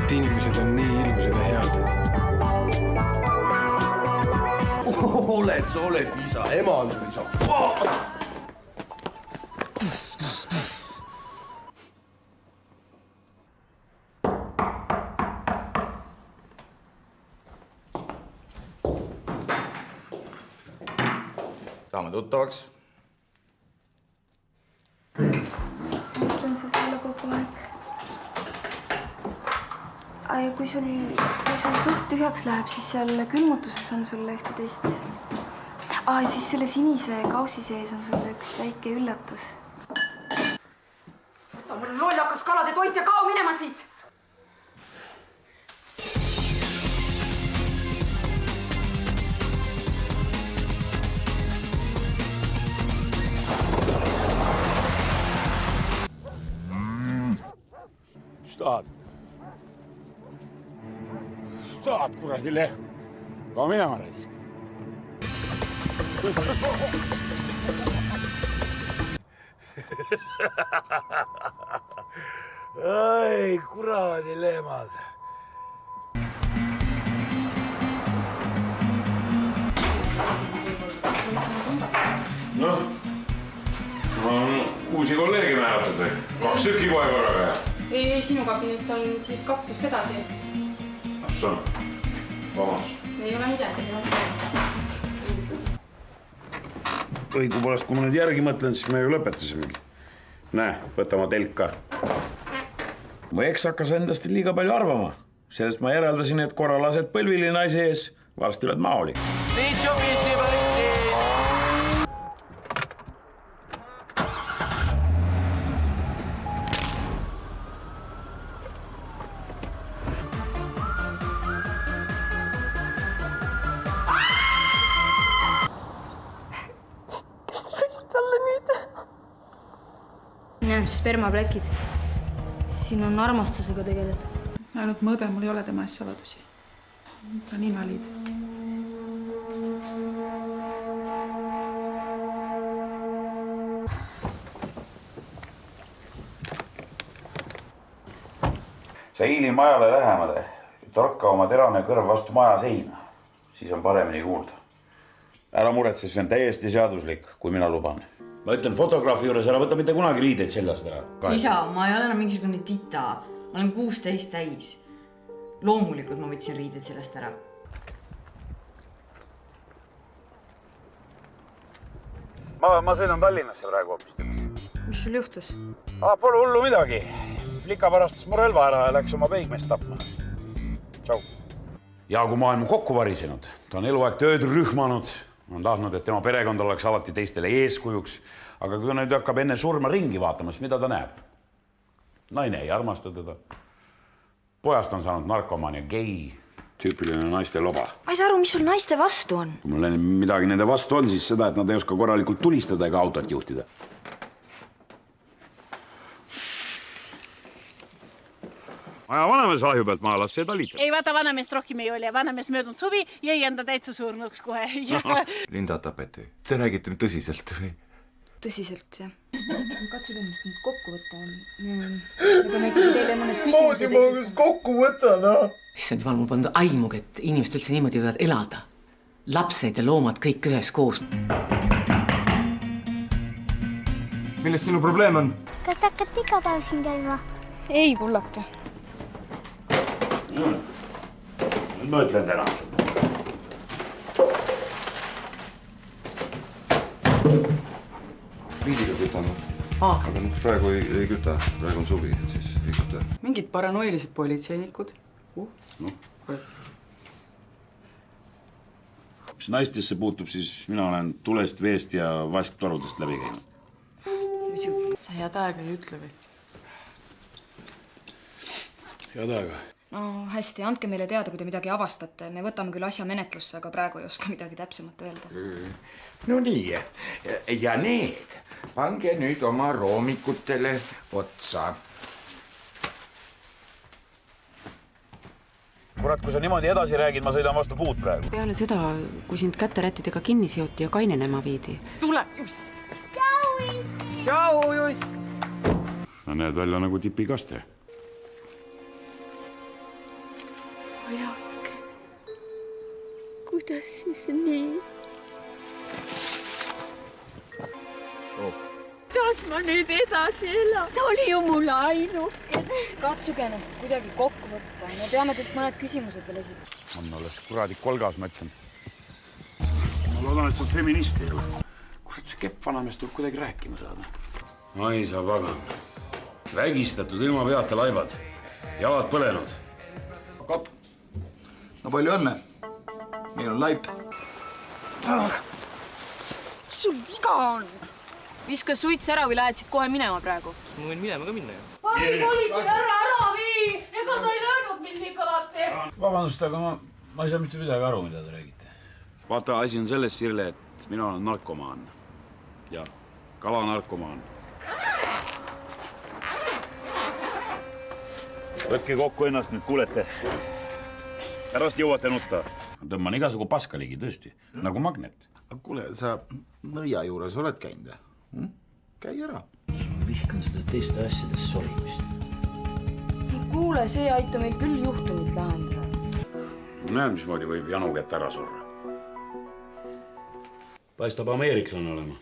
et inimesed on nii ilusad ja head. Sa oled isa, ema on isa. Saame tuttavaks. Mõtlen su peale kogu aeg. Ja kui sul kõht tühjaks läheb, siis seal külmutuses on sulle ühte teist. Siis selle sinise kausi sees on sulle üks väike üllatus. Võta mul lollakas kalade toit ja kao minema siit! Staad, kuradi lehm. Kao minema reis. Ai, kuradi lehmad. Noh, on uusi kolleegi määratud või? 2 tükki kohe korraga ja? Ei, sinu kabinet on siit 2 just edasi. See on. Vabandus. Ei ole midagi. Õigupoolest, kui ma nüüd järgi mõtlen, siis me ju lõpetasimegi. Näe, võta ma telka. Mu eks hakkas endast liiga palju arvama. Sellest ma järeldasin, et korra lased põlvili naise ees, varsti oled maoli. Spermaplekid. Siin on armastusega tegeletud. Ainult mõõde, mul ei ole tema ees saladusi. Ta on invaliid. Sa hiili majale lähemale. Torka oma terane kõrv vastu maja seina. Siis on paremini kuulda. Ära muretse, see on täiesti seaduslik, kui mina luban. Ma ütlen fotograafi juures, ära võta mitte kunagi riideid seljast ära. Isa, ma ei ole enam mingisugune tita. Ma olen 16 täis. Loomulikult ma võtsin riided sellest ära. Ma sõidan Tallinnasse praegu hoopis. Mis sul juhtus? Pole hullu midagi. Flika parastas mu relva ära ja läks oma peigmeest tapma. Tšau. Jaagu maailma kokku varisenud. Ta on eluaeg tööd rühmanud. On tahtnud, et tema perekond oleks alati teistele eeskujuks. Aga kui ta nüüd hakkab enne surma ringi vaatama, siis mida ta näeb? Naine ei armasta teda. Pojast on saanud narkomaan ja gei. Tüüpiline naiste loba. Ma ei saa aru, mis sul naiste vastu on? Kui mul midagi nende vastu on, siis seda, et nad ei oska korralikult tulistada ega autot juhtida. Aja vanamees ahju pealt maalas, see talitab. Ei vaata, vanameest rohkem ei ole. Vanamees möödunud suvi jäi enda täitsa surnuks kohe. Linda tapeti. Te räägite nüüd tõsiselt või? Tõsiselt, jah. Katsu ennast nüüd kokku võtta. Moodi ma just kokku võtan, Issand jumal, mul polnud aimugi, et inimesed üldse niimoodi võivad elada. Lapsed ja loomad kõik ühes koos. Milles sinu probleem on? Kas te hakkad iga päev siin käima? Ei, kullake. Nüüd ma ütlen täna. Viisiga kütame. Aga praegu ei küta. Praegu on suvi, et siis ei küta. Mingid paranoilised politseinikud. Mis naistesse puutub, siis mina olen tulest, veest ja vasktorudest läbi käinud. Sa head aega ei ütle või? Head aega. No hästi, andke meile teada, kui te midagi avastate. Me võtame küll asja menetlusse, aga praegu ei oska midagi täpsemat öelda. No nii, ja need pange nüüd oma roomikutele otsa. Kurat, kui sa niimoodi edasi räägid, ma sõidan vastu puud praegu. Peale seda, kui sind käterättidega kinni seoti ja kainenema viidi. Tule! Tšau, Juss! No näed välja nagu tipikaste. pojake, kuidas siis nii? Kuidas ma nüüd edasi elan? Ta oli ju mul ainukene. katsuge ennast kuidagi kokku võtta. Me peame teilt mõned küsimused veel esitama. on alles kuradi kolgas, ma ütlen. ma loodan, et sa feminist ei ole. kurat, see kepp vanamees tuleb kuidagi rääkima saada. ai sa pagan. vägistatud ilma peata laibad. jalad põlenud. Kopp, no palju õnne. Meil on laip. Mis sul viga on? Viska suits ära või lähed siit kohe minema praegu? Ma võin minema ka minna ju. politsei, ära vii! Ega ta ei löönud mind nii kõvasti! Vabandust, aga ma ei saa mitte midagi aru, mida te räägite. Vaata, asi on selles, Sirle, et mina olen narkomaan. Ja kalanarkomaan. Võtke kokku ennast nüüd, kuulete. Pärast jõuate nutta. Tõmban igasugu paska ligi, tõesti. Nagu magnet. Kuule, sa nõia juures oled käinud? Käi ära. Ma vihkan seda teiste asjades solimist. Kuule, see ei aita meil küll juhtumit lahendada. Näed, mismoodi võib Janu kätt ära surra. Paistab ameeriklane olema.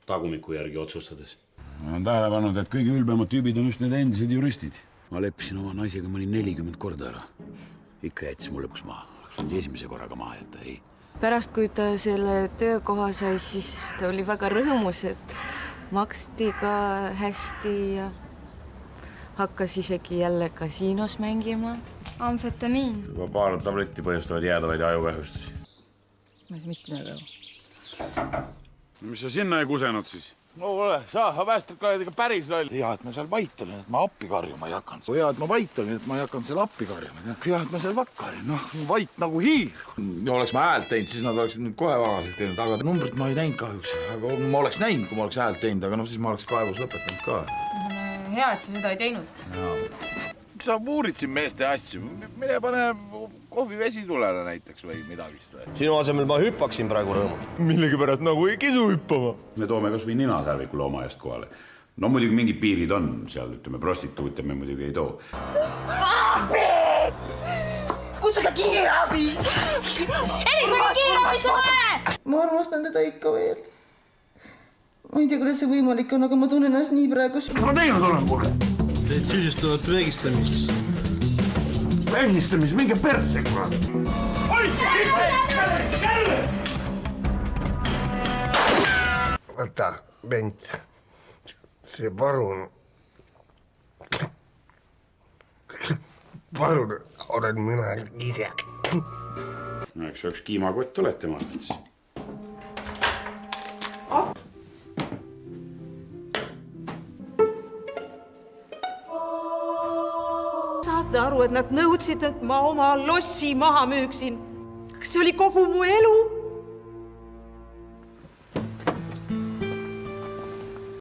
Tagumiku järgi otsustades. Ma olen tähele pannud, et kõige ülbemad tüübid on just need endised juristid. Ma leppisin oma naisega mõni 40 korda ära. Ikka jättis mul lõpuks maha. Oleks esimese korraga maha jätta, ei. Pärast, kui ta selle töökoha sai, siis ta oli väga rõõmus, et maksti ka hästi ja hakkas isegi jälle kasiinos mängima. Amfetamiin. Juba paar tabletti põhjustavad jäädavaid ajukahjustusi. Ma ei saa mitte midagi aru. Mis sa sinna ei kusenud siis? No ole, sa päästad ka ikka päris loll. Hea, et ma seal vait olin, et ma appi karjuma ei hakanud. Hea, et ma vait olin, et ma ei hakanud seal appi karjuma. Hea, et ma seal vakkarin, noh, vait nagu hiir. Ja oleks ma häält teinud, siis nad oleksid nüüd kohe vagaseks teinud, aga numbrit ma ei näinud kahjuks. Aga ma oleks näinud, kui ma oleks häält teinud, aga noh, siis ma oleks kaevus lõpetanud ka. Hea, et sa seda ei teinud. Miks sa uurid siin meeste asju? Mine pane kohvivesi tulele näiteks või midagist või? Sinu asemel ma hüppaksin praegu rõõmust. Millegi pärast nagu ei kisu hüppama. Me toome kas või ninasärviku looma eest kohale. No muidugi mingid piirid on seal, ütleme, prostituute me muidugi ei too. Abi! Kutsuge kiirabi! Elikõige kiirabi tule! Ma armastan teda ikka veel. Ma ei tea, kuidas see võimalik on, aga ma tunnen ennast nii praegu. Ma teinud olen, kuule. Teid süüdistavad vägistamises. Vägistamis, minge perse, kurat. Vaata, Bent, see parun olen mina ise. No, eks üks kiimakott olete, ma arvan, siis. Saate aru, et nad nõudsid, et ma oma lossi maha müüksin. Kas see oli kogu mu elu?